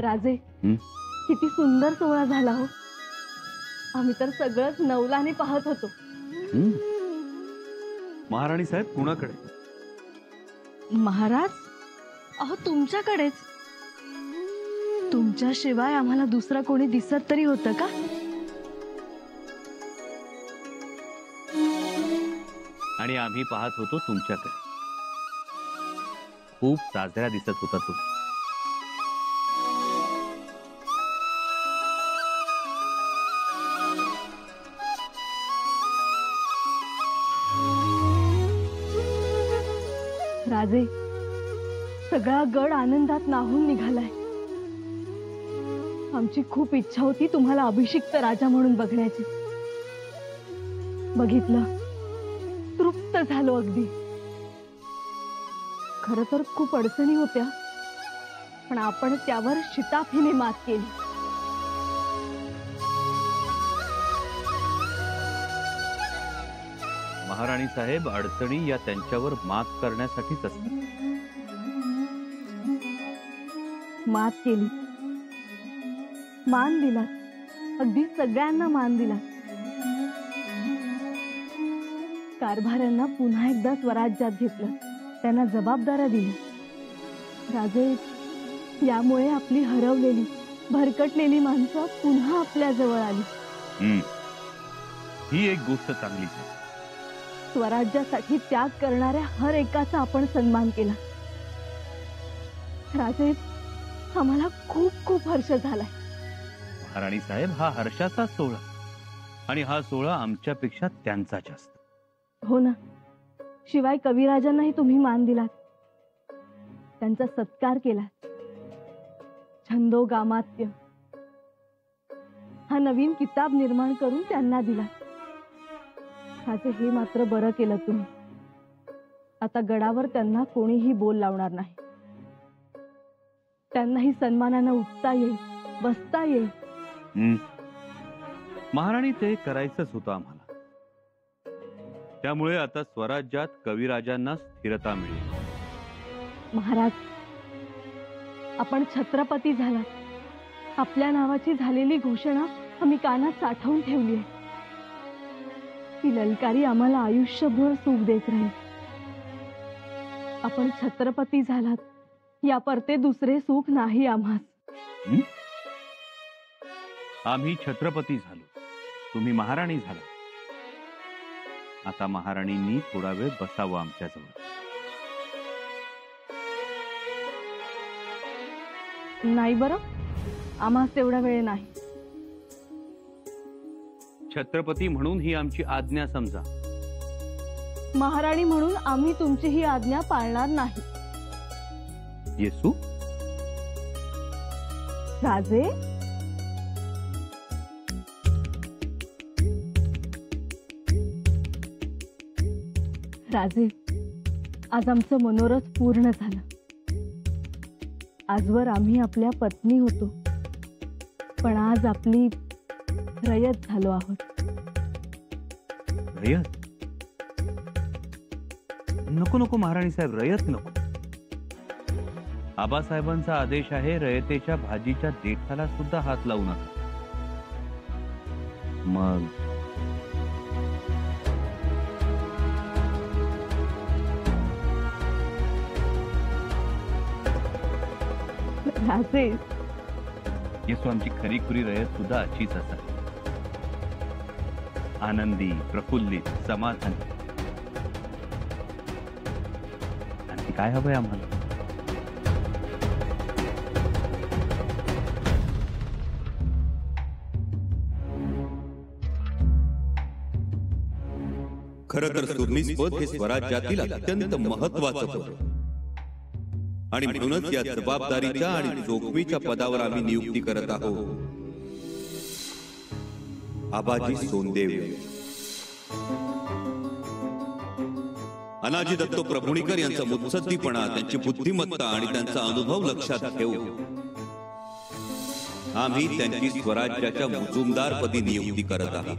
राजे, किती सुंदर सोहळा झाला हो. आम्ही तर सगळंच नवलाने पाहत होतो. महाराणी साहेब कुणाकडे? महाराज, अहो तुमच्याकडेच. तुमच्याशिवाय आम्हाला दुसरा कोणी दिसत तरी होतं का? आणि आम्ही पाहत होतो तुमच्याकडे. खूप साजरा दिसत होता तू. राजे, सगळा गड आनंदात नाहून निघालाय. आमची खूप इच्छा होती तुम्हाला अभिषिक्त राजा म्हणून बघण्याची. बघितलं, तृप्त झालो अगदी. खरं तर खूप अडचणी होत्या, पण आपण त्यावर शिताफीने मात केली. महाराणी साहेब, अडचणी या त्यांच्यावर मात करण्यासाठीच असतात. मात केली, मान दिला, अगदी सगळ्यांना मान दिला. कारभाऱ्यांना पुन्हा एकदा स्वराज्यात घेतलं, त्यांना जबाबदाऱ्या दिल्या. राजे, यामुळे आपली हरवलेली, भरकटलेली माणसं पुन्हा आपल्या जवळ आली. ही एक गोष्ट चांगली आहे. स्वराज्यासाठी त्याग करणाऱ्या हर एकाचा आपण सन्मान केला. राजे, आम्हाला खूप खूप हर्ष झालाय. महाराणी साहेब, हा हर्षाचा सोहळा, आणि हा सोहळा आमच्यापेक्षा त्यांचा जास्त. हो ना. शिवाय कविराजांनाही तुम्ही मान दिलात, त्यांचा सत्कार केला. छंदो गामात्य हा नवीन किताब निर्माण करून त्यांना दिला. राजे, हे मात्र बरं केलं तुम्ही. आता गडावर त्यांना कोणीही बोल लावणार नाही. त्यांनाही सन्मानानं उठता येईल, बसता येईल. महाराणी, ते करायचंच होतं आम्हाला. त्यामुळे आता स्वराज्यात कविराजांना स्थिरता मिळेल. महाराज, आपण छत्रपती झालात. आपल्या नावाची झालेली घोषणा आम्ही कानात साठवून ठेवली आहे. ती ललकारी आम्हाला आयुष्यभर सुख देत राहील. आपण छत्रपती झालात, या परते दुसरे सुख नाही आम्हास. आम्ही छत्रपती झालो, तुम्ही महाराणी झाला. आता महाराणींनी थोडा वेळ बसावं आमच्याजवळ. नाही बरं, आम्हास तेवढा वेळ नाही. छत्रपती म्हणून ही आमची आज्ञा समजा. महाराणी म्हणून आम्ही तुमची ही आज्ञा पाळणार नाही. येसू, राजे, राजे, आज आमचं मनोरथ पूर्ण झालं. आजवर आम्ही आपल्या पत्नी होतो, पण आज आपली रयत झालो आहोत. रयत? नको नको महाराणी साहेब, रयत नको. आबासाहेबांचा आदेश आहे, रयतेच्या भाजीच्या देठाला सुद्धा हात लावू नका. मग राजे, येसू, आमची खरी खुरी रयत सुद्धा अशीच असावी. आनंदी, प्रफुल्लित, समाधानी. आणखी काय हवंय आम्हाला? खरं तर सुर्नीस पद हे स्वराज्यातील अत्यंत महत्वाचं पद, आणि म्हणूनच या जबाबदारीच्या आणि जोखमीच्या पदावर आम्ही नियुक्ती करत आहोत आबाजी सोनदेव. अनाजी दत्तो प्रभुणीकर यांचा मुत्सद्दीपणा, त्यांची बुद्धिमत्ता आणि त्यांचा अनुभव लक्षात घेऊन आम्ही त्यांची स्वराज्याच्या मुजुमदारपदी नियुक्ती करत आहोत.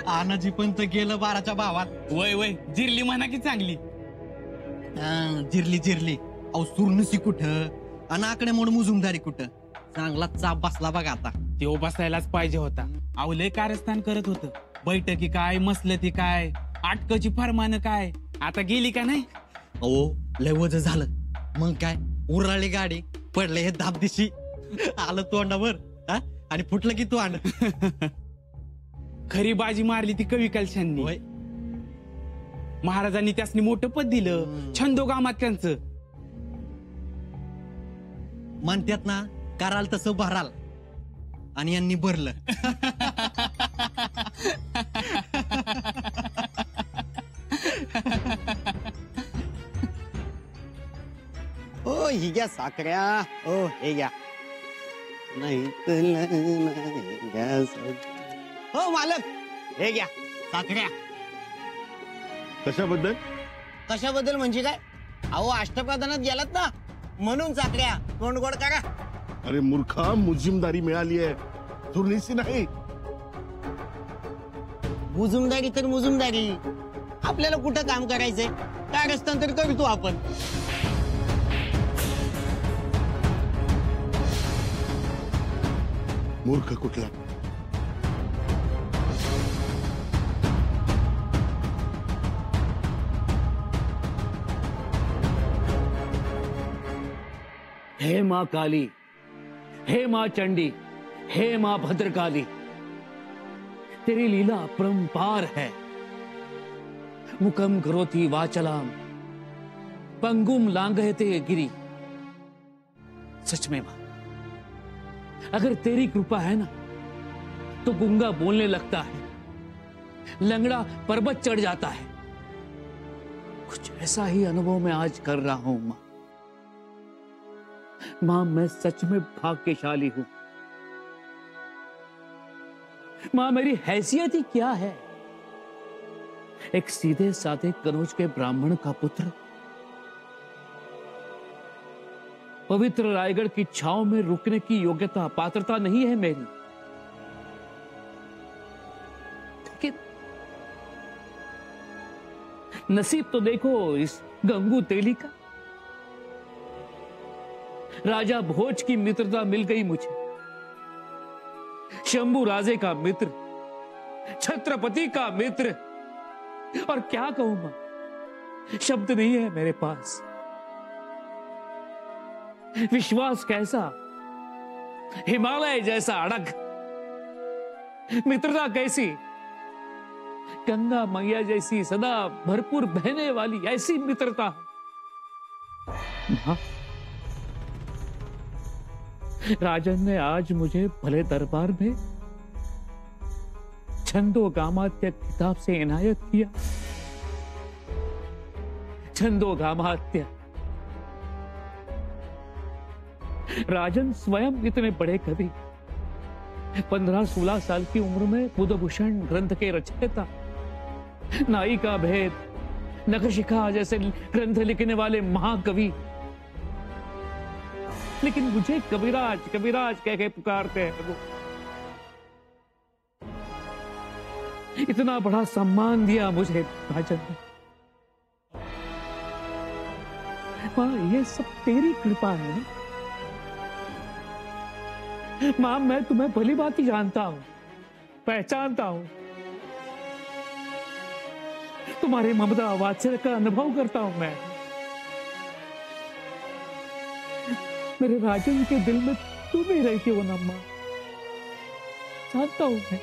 आनाजी पण तर गेलं 12च्या भावात. वय वय जिरली म्हणा की चांगली. जिरली जिरली. अहो सुरनसी कुठं आणि आकड्यामुळे मुजुमदारी कुठं. चांगला चाप बसला बघा आता. तो बसायलाच पाहिजे होता. अहो लय कारस्थान करत होत. बैठकी काय मसलती काय आटकची फरमान काय. आता गेली का नाही. अहो लय वजन झालं. मग काय उराळी गाडी पडले हे धापदिशी. आलं तोंडावर हा? आणि फुटलं की तोंड. खरी बाजी मारली ती कवी कलशांनी. होय. महाराजांनी त्यासनी मोठं पद दिलं. छंदोगामात त्यांचं. म्हणतात ना कराल तसं भराल आणि यांनी भरलं. ओ ही घ्या साखऱ्या. ओ हे घ्या. नाही हो मालक हे घ्या साखऱ्या. कशाबद्दल? कशाबद्दल म्हणजे काय? अहो अष्टप्रधानात गेलात ना म्हणून साखऱ्या. तोंड गोड करा. अरे मूर्खा, मुजिमदारी मिळाली आहे, सुरनीसी नाही. मुजुमदारी तर मुजुमदारी. आपल्याला कुठं काम करायचंय? काय हस्तांतर करतो आपण. मूर्ख कुठला. हे माँ काली, हे माँ चंडी, हे माँ भद्रकाली, तेरी लीला अपरंपार है. मुकम करोति वाचलाम पंगुम लांघयते गिरी. सच में माँ, अगर तेरी कृपा है ना तो गूंगा बोलने लगता है, लंगड़ा पर्वत चढ़ जाता है. कुछ ऐसा ही अनुभव मैं आज कर रहा हूं माँ. मां मैं सच में भाग्यशाली हूं. मां मेरी हैसियत ही क्या है. एक सीधे साधे कनौज के ब्राह्मण का पुत्र. पवित्र रायगढ़ की छांव में रुकने की योग्यता पात्रता नहीं है मेरी. लेकिन नसीब तो देखो इस गंगू तेली का. राजा भोज की मित्रता मिल गई मुझे. शंभू राजे का मित्र, छत्रपति का मित्र. और क्या कहूं मां, शब्द नहीं है मेरे पास. विश्वास कैसा, हिमालय जैसा अड़ग. मित्रता कैसी, गंगा मैया जैसी सदा भरपूर बहने वाली ऐसी मित्रता. राजन ने आज मुझे भले दरबार में छंदो गामात्य किताब से इनायत किया. छंदो गामात्य. राजन स्वयं इतने बड़े कवि, 15-16 साल की उम्र में बुधभूषण ग्रंथ के रचयिता, नाई का भेद, नखशिखा जैसे ग्रंथ लिखने वाले महाकवि. लेकिन मुझे कविराज कविराज कह के पुकारते हैं वो. इतना बड़ा सम्मान दिया मुझे राजन ने. मां ये सब तेरी कृपा है. मां मैं तुम्हें भली बात ही जानता हूं, पहचानता हूं. तुम्हारे ममता वात्सल्य का अनुभव करता हूं मैं. मेरे राजन के दिल में तुम ही रहती हो ना मां. जानता हूं मैं.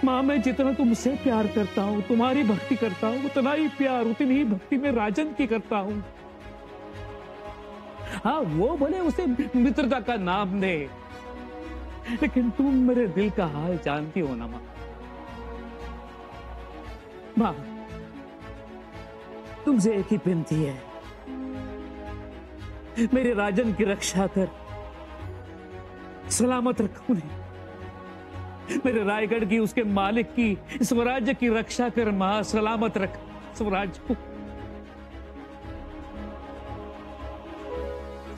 मां मैं जितना तुमसे प्यार करता हूं, तुम्हारी भक्ति करता हूं, उतना ही प्यार उतनी ही भक्ति में राजन की करता हूं. हाँ वो भले उसे मित्रता का नाम दे, लेकिन तुम मेरे दिल का हाल जानती हो ना मां. मां तुमसे एक ही विनती है, मेरे राजन की रक्षा कर, सलामत रख उन्हें. मेरे रायगढ़ की, उसके मालिक की, स्वराज्य की रक्षा कर मां. सलामत रख स्वराज्य को.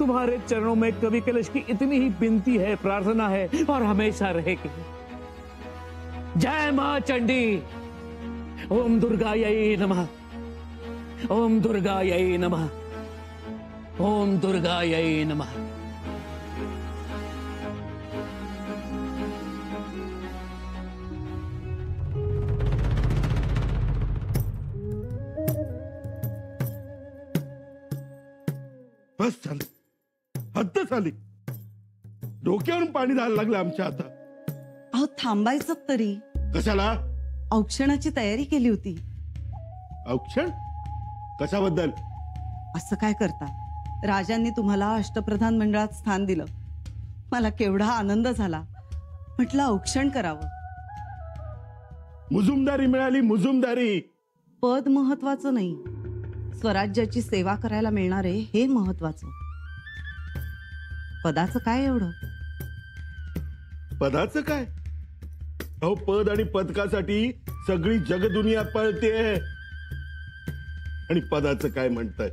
तुम्हारे चरणों में कवि कलश की इतनी ही विनती है, प्रार्थना है और हमेशा रहेगी। जय मां चंडी। ओम दुर्गायै नमः। ओम दुर्गायै नमः। ओम दुर्गायै नमः। बस झालं, हद्द झाली. डोक्यावरून पाणी जायला लागलं आमच्या आता. अहो थांबायचं तरी. कशाला? औक्षणाची तयारी केली होती. औक्षण कशाबद्दल? असं काय करता, राजांनी तुम्हाला अष्टप्रधान मंडळात स्थान दिलं. मला केवढा आनंद झाला. म्हटलं औक्षण करावं. मुजुमदारी मिळाली, मुजुमदारी. पद महत्वाचं नाही, स्वराज्याची सेवा करायला मिळणारे हे महत्वाचं. पदाचं काय एवढं? पदाचं काय? अहो पद आणि पदकासाठी सगळी जगदुनिया पळते. आणि पदाचं काय म्हणताय?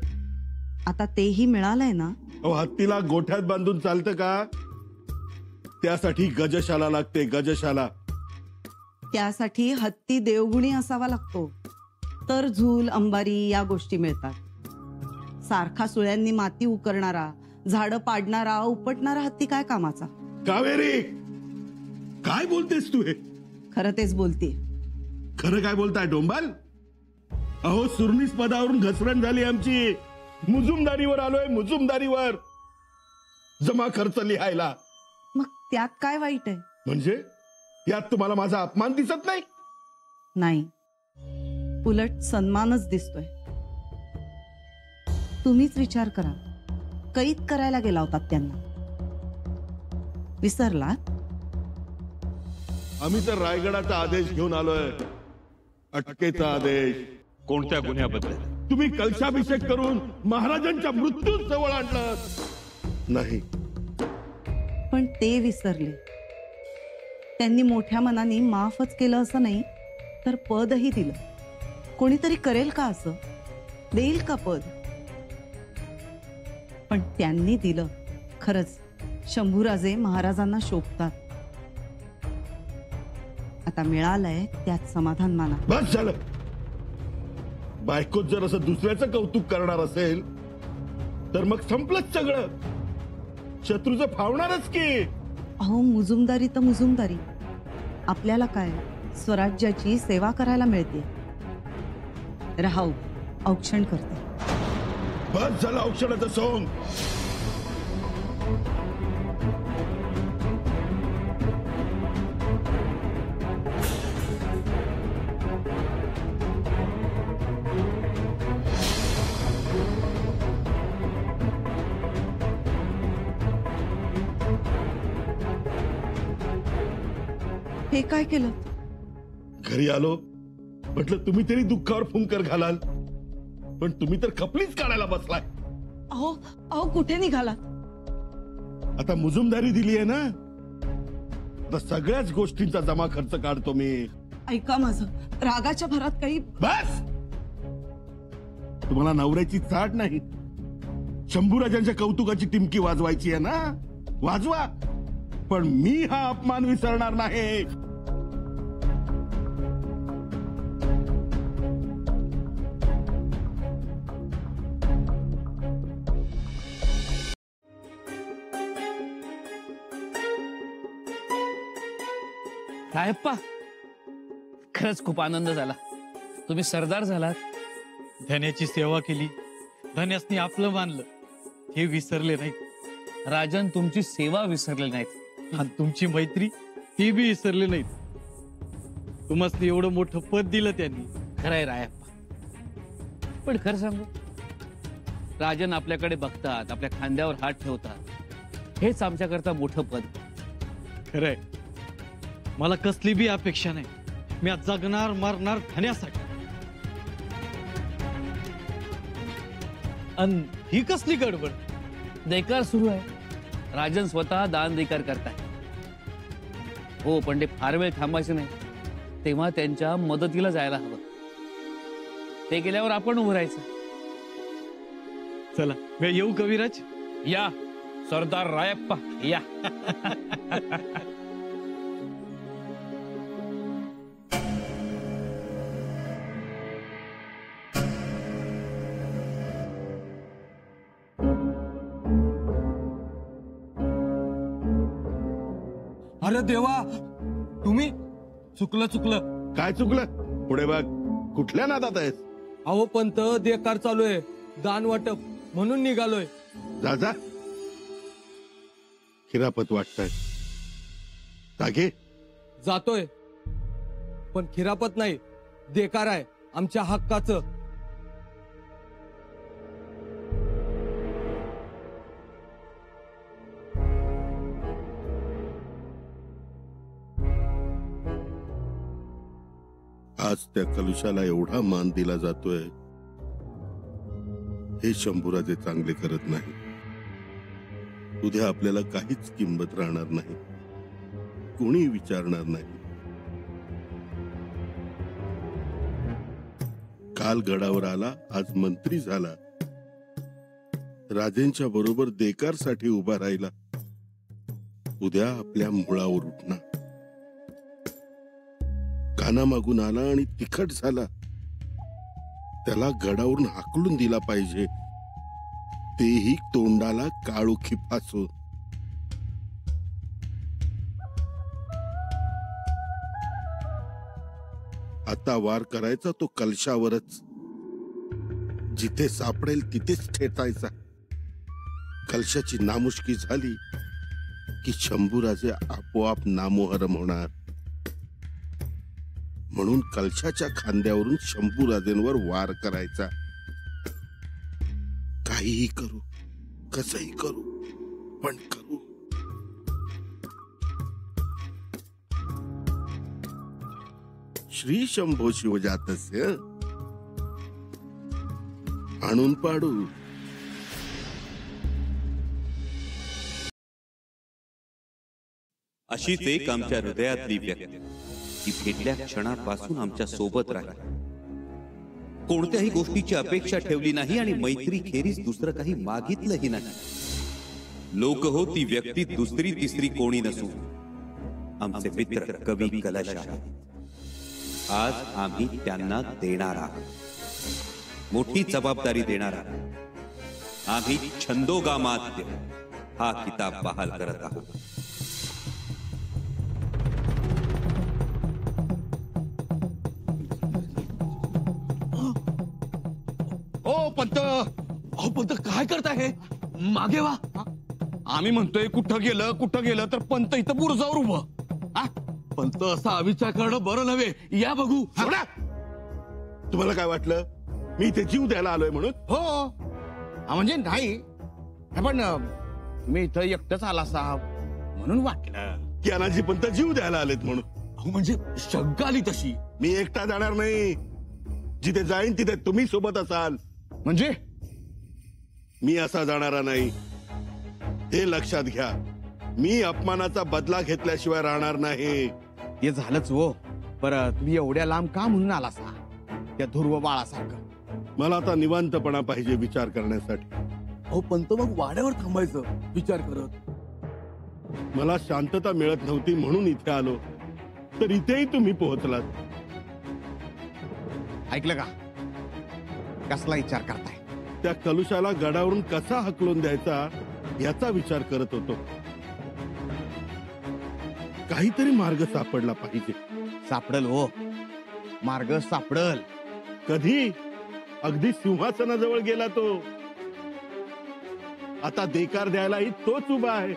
आता तेही मिळालंय ना. अहो हत्तीला गोठ्यात बांधून चालतं का? त्यासाठी गजशाला लागते, गजशाला. त्यासाठी हत्ती देवगुणी असावा लागतो, तर झूल अंबारी या गोष्टी मिळतात. सारखा सुळ्यांनी माती उकरणारा, झाडं पाडणारा, उपटणारा हत्ती काय कामाचा? कावेरी, काय बोलतेस तू हे? खरं तेच बोलते. खरं काय बोलताय डोंबाल? अहो सुरनीस पदावरून घसरण झाली आमची. मुजुमदारीवर आलोय, मुजुमदारीवर. जमा खर्च लिहायला. मग त्यात काय वाईट आहे? म्हणजे यात तुम्हाला माझा अपमान दिसत नाही? नाही, उलट सन्मानच दिसतोय. तुम्हीच विचार करा, कैद करायला गेला होता त्यांना, विसरला? आम्ही तर रायगडाचा आदेश घेऊन आलोय, अटकेचा आदेश. कोणत्या गुन्ह्याबद्दल? तुम्ही कलशाभिषेक करून महाराजांच्या मृत्यू जवळ आणलं. नाही, पण ते विसरले. त्यांनी मोठ्या मनाने माफच केलं असं नाही, तर पदही दिलं. कोणीतरी करेल का असं? देईल का पद? पण त्यांनी दिलं. खरंच शंभूराजे महाराजांना शोभतात. आता मिळालंय त्यात समाधान माना. बस झालं. बायकोच जर असं दुसऱ्याचं कौतुक करणार असेल तर मग संपलंच सगळं. शत्रूचं फावणारच की. अहो मुजुमदारी तर मुजुमदारी. आपल्याला काय, स्वराज्याची सेवा करायला मिळते. राहू, औक्षण करते. बस झालं औक्षणाचं सोंग. हे काय केलं? घरी आलो, म्हटलं तुम्ही तरी दुःखावर फुंकर घालाल, पण तुम्ही तर खपलीच काढायला बसलाय. अहो अहो कुठे निघालात? आता मुजुमदारी दिली आहे ना, आता सगळ्याच गोष्टींचा जमा खर्च काढतो मी. ऐका माझं, रागाच्या भरात काही. बस. तुम्हाला नवऱ्याची चाट नाही, शंभूराजांच्या कौतुकाची टिमकी वाजवायची आहे ना, वाजवा. पण मी हा अपमान विसरणार नाही. साहेबपा, खरंच खूप आनंद झाला. तुम्ही सरदार झालात. धन्याची सेवा केली, धन्यासनी आपलं मानलं, हे विसरले नाही. राजन तुमची सेवा विसरले नाहीत आणि तुमची मैत्री ती बी विसरले नाहीत. तुम्हाला एवढं मोठं पद दिलं त्यांनी. खरंय रायप्पा. पण खरं सांगू, राजन आपल्याकडे बघतात, आपल्या खांद्यावर हात ठेवतात, हेच आमच्याकरता मोठं पद. खरंय, मला कसली बी अपेक्षा नाही. मी आज जगणार मरणार धन्यासाठी. आणि ही कसली गडबड? देकार सुरू आहे. राजन स्वतः दान देकार करताय. हो, पण ते फार वेळ थांबायचं नाही. तेव्हा त्यांच्या मदतीला जायला हवं. ते गेल्यावर आपण उभं राहायचं. चला, मी येऊ कविराज. या सरदार रायप्पा या. अरे देवा, तुम्ही चुकलं. काय चुकलं? पुढे बघ. कुठल्या नादात आहेस? अहो पंत, देकार चालू आहे, दान वाटप म्हणून निघालोय. जा खिरापत वाटतंय. जागे. जातोय, पण खिरापत नाही, देकार आहे आमच्या हक्काचं. आज त्या कलुशाला एवढा मान दिला जातोय, हे शंभूराजे चांगले करत नाही. उद्या आपल्याला काहीच किंमत राहणार नाही, कोणी विचारणार नाही. काल गडावर आला, आज मंत्री झाला, राजेंच्या बरोबर देकारसाठी उभा राहिला. उद्या आपल्या मुळावर उठणार. कानामागून आला आणि तिखट झाला, त्याला गडावरून हाकलून दिला पाहिजे, तेही तोंडाला काळोखी फासो. आता वार करायचा तो कलशावरच. जिथे सापडेल तिथेच ठेचायचा. कलशाची नामुष्की झाली की शंभूराजे आपोआप नामोहरम होणार. म्हणून कलशाच्या खांद्यावरून शंभूराजेंवर वार करायचा. काहीही करू, कसंही करू, पण करू. श्री शंभो शिवजातस्य आणून पाडू. अशीच एक आमच्या हृदयातली व्यक्ती, ती भेटल्या क्षणापासून आमच्या सोबत राहिली. कोणत्याही गोष्टीची अपेक्षा ठेवली नाही आणि मैत्री खेरीज दुसरं काही मागितलंही नाही. लोक हो, ती व्यक्ती दुसरी तिसरी कोणी नसून आमचे मित्र कवी कलश आहेत. आज आम्ही त्यांना देणार आहोत, मोठी जबाबदारी देणार आहोत. आम्ही छंदोगामात्य हा किताब बहाल करत आहोत. पंत, अहो पंत काय करताय हे? मागे वा. आम्ही म्हणतोय कुठं गेलं तर पंत इथं बुरजावर उभं. पंत असा विचार करणं बरं नव्हे. या बघू. तुम्हाला काय वाटलं मी इथे जीव द्यायला आलोय म्हणून? हो, म्हणजे नाही, पण मी इथं एकटंच आला साहेब म्हणून वाटलं की अनाजी पंत जीव द्यायला आलेत म्हणून. अहो म्हणजे शंका आली तशी. मी एकटा जाणार नाही. जिथे जाईन तिथे तुम्ही सोबत असाल. म्हणजे मी असा जाणारा नाही, हे लक्षात घ्या. मी अपमानाचा बदला घेतल्याशिवाय राहणार नाही. हे झालंच हो, बरं तुम्ही एवढ्या लांब का म्हणून आला सा त्या ध्रुव बाळासारखं? मला आता निवांतपणा पाहिजे विचार करण्यासाठी. अहो पंत, मग वाड्यावर थांबायचं विचार करत. मला शांतता मिळत नव्हती म्हणून इथे आलो, तर इथेही तुम्ही पोहोचलात. ऐकलं का? कसला विचार करताय? त्या कलुशाला गडावरून कसा हकलून द्यायचा याचा विचार करत होतो. काहीतरी मार्ग सापडला पाहिजे. सापडल हो, मार्ग सापडल. कधी? अगदी सिंहासनाजवळ गेला तो. आता देकार द्यायलाही तोच उभा आहे.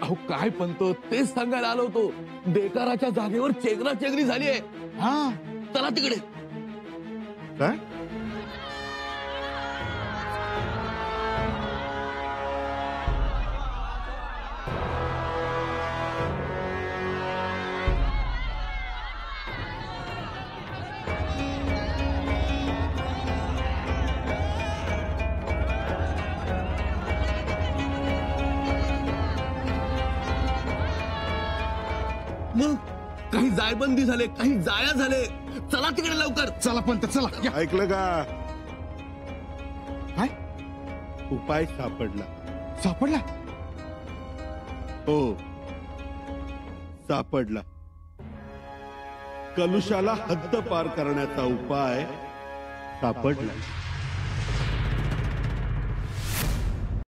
अहो काय पंत, तेच सांगायला आलो होतो. देकाराच्या जागेवर चेंगराचेंगरी झाली आहे. हा, चला तिकडे. काय? मग काही जायबंदी झाले, काही जाया झाले. चला तिकडे लवकर. चला पंत, चला. ऐकलं का? काय उपाय सापडला. सापडला? हो, सापडला. कलुषाला हद्द पार करण्याचा उपाय सापडला.